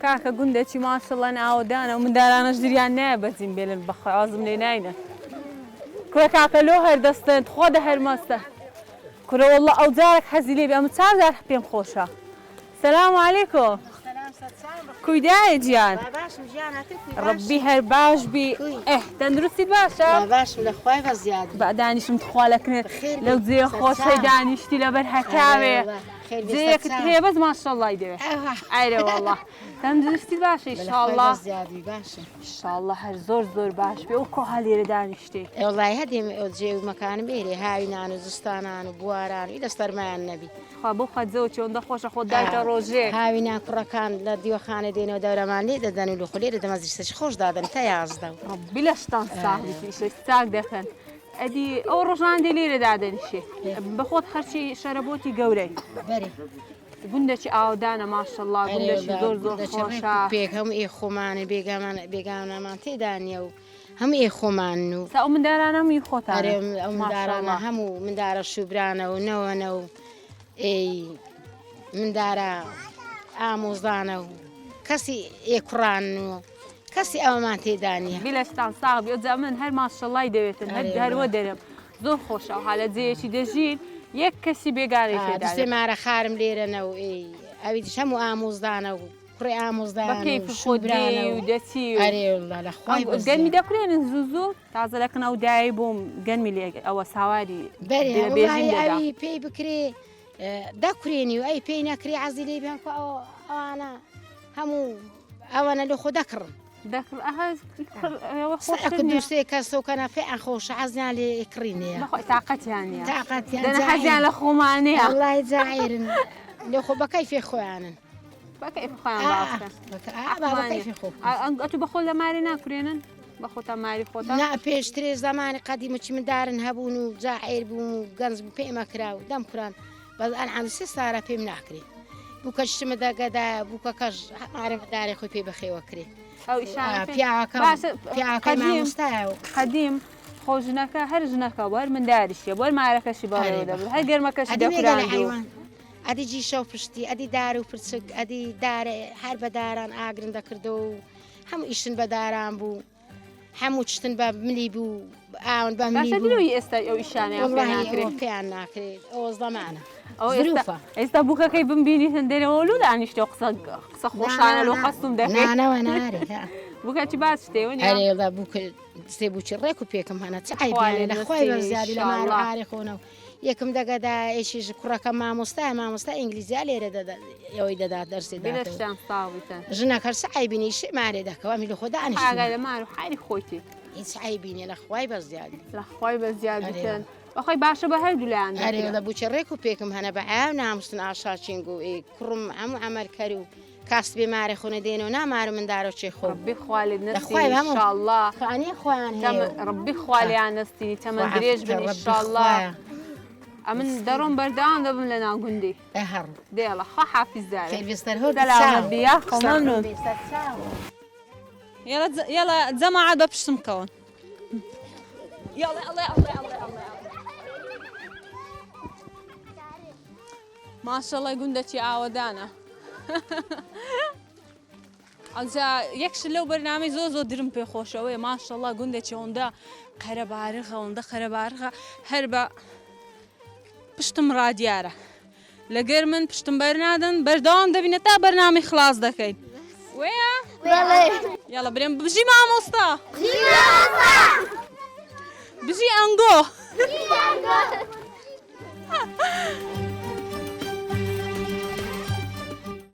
کاکە گوندێکی ماشەڵڵا ئاوەدانە و منداڵانەش دریان نایە بەجین بێنن بەخوا ئازم لێ ناینە کوڕە کاکە لۆ هەردەستن خۆ دە هەرمەستە کوڕە وەڵڵا ئەو جارێک حەزی لێ بێ ئەمە چار جار پێم خۆشە سەلام عەلەیکۆ کویدایە گیان ڕەبی هەر باش بی تەندروستیت باشە باشم لە خوای بەزیاد بە دانیشم تخوالەکنێت لەو جێ خۆشەی دانیشتی لەبەر هەتاوێ جێیەکت هەیە بەس ماشەڵڵای دەوێت ئایرە وەڵڵا تەندروستی باشە ئیشاڵڵا ئیشاڵڵا هەر زۆر باش بێ و کۆها لێرە دانیشتێ وەڵای هەدێم ئەو جێ و مەکانم بێرێ هاوینان و زستانان و بواران و دەستەرمایان نەبی بۆ خەجەوە چۆندە خۆشە خۆ دایتە ڕۆژێ هاوینان کوڕەکان لە دیوەخانە دێنەوە دەورەمان لێ دەدەن و لە خولێرە دەمەزیستەش خۆش دادەن تا 11 ڕەبی لە شتان ساڵی چاک دەکەن ئەدی ئەو ڕۆژان دێ لێرە دادەنیشێ بەخۆت خەرچی شەرەبۆتی گەورەی بەرێ گوندێکی ئاودانە ماشەڵڵا گوندێکی زۆر خۆشە پێک هەموو ئێ خۆمانە بێگانەمان تێدا نیە و هەموو ئێ خۆمان و ئەو مندارانە هەمووی خۆتان ئەو مندارانە هەموو مندارە شوبرانە و نەوەنە و مندارە ئامۆزانە و کەسی ئێکوڕان و کەسی ئەومان تێدا نیە بیلەستان ساغبی ئەوجا من هەر ماشەڵڵای دەوێتن هەروە دەرم زۆر خۆشە و حالە جێیەکی دەژین یەک کەسی بێگاری تێدا سێمارە خارم لێرەنە و ئەویش هەموو ئامۆزدانە و کوڕی ئامۆزدان بەکەیف خۆدرانە و دەچی لە خوای گەنمی دەکرێنن زوو تازەلەکن ئەو دایی بووم گەنمی لێ ئەوە ساواری بەێژی پێی بکرێ دەکرێنی و ئەی پێی نەکری عەزی لێ بێن ئەوانە هەموو ئەوانە لە خۆ دەکڕن دووسێ کەسەوکەنە فێ ئەخۆش حەزیان لێ کڕینێ تااقەتیانە حەزیان لە خۆمانەیە وڵای جاعێرن لێ خۆ بەکەی فێ خۆیانن ئەتو بەخۆ لە ماری ناکرێنن بەخۆتە ماری خۆتا نا پێشترێ زمانی قەدیمەچی مندارن هەبوون و جاعێر بوون و گەنج پێمەکرا و دەم کوڕان بەس ئەنعام سێ سارە پێم ناکرێت بووکە شتمە دەگەدا بووکە کەش هەمارەدارێ خۆی پێ بەخێوە کرێ پیاکە مامۆستایە و قەدیم خۆ ژنەکە هەر ژنەکە وەر منداریشیە بۆر مارەکەشی بەڕێوە دەبێت هەر گەرمەکەشی دەکران ئەدی جیشە و پشتی ئەدی دار و پرچک ئەدی دارێ هەر بەداران ئاگرن دەکردەوە و هەموو ئیشتن بەداران بوو هەموو چتن بە ملی بوو ئاون بە ملی ئێستا ئەو ئیشانیان پێیان ناکرێت ئەو زەمانە ئێستا بووکەکەی بمبینیتن دەرەوە لو دانیشتە قسە خۆشانە لۆ خەستم دەکەنەوە نارێ بووکەی باش شتێوە هەرێڵدا بووکە سێ بووچی ڕێک و پێکم هەنە چای لە خۆی بەرزیادی لە ماڵاری خۆنەوە یەکم دەگەدا ئێشیش کوڕەکە مامۆستا ئینگلیزیا لێرە ئەوەی دەدات دەرسی ژنە کەرسە ئایبینی شێمارێ دەکەوە می لە خۆ دانیشت لە مار و حاری خۆیتی هیچ ئایبینێ لە خوای بەزیادی لە خوای بەزیادیکەن بەخۆی باشە بە هەردوو لایەن هەرێڵە بووچە ڕێک و پێکم هەنە بە ئاو ناموستن ئاشاچینگ و کوڕم هەموو ئەمەرکەری و کاس بێمارە خۆنە دێنەوە نامارە مندارە چێ خۆ بخوالێت نەخوایشاءله خانی خۆیان ڕبی خوالیان نستی تەمە درێژ بن ئینشاءالله ئەمن دەڕۆم بەردەوام دەبم لە ناو گوندی هەڕ دێڵە خوا حافیزدارێ بێستەرهۆ خۆمەمنون يلا جەماعە بە پشتم کەون يلا ماشەڵڵا گوندەکی ئاوەدانە ئەجا یەکش لەو بەرنامەی زۆر درم پێ خۆشەوەی ماشەڵڵا گوندێکی ئەوەندە قەرەبارغە ئەوەندە قەرەبارغە هەر بە پشتم ڕادیارە لەگەر من پشتم بەرنادن بەردەوام دەبینێت تا بەرنامی خلاص دەکەین وەیە؟ یاڵە برێم بژی مامۆستا بژی ئەنگۆ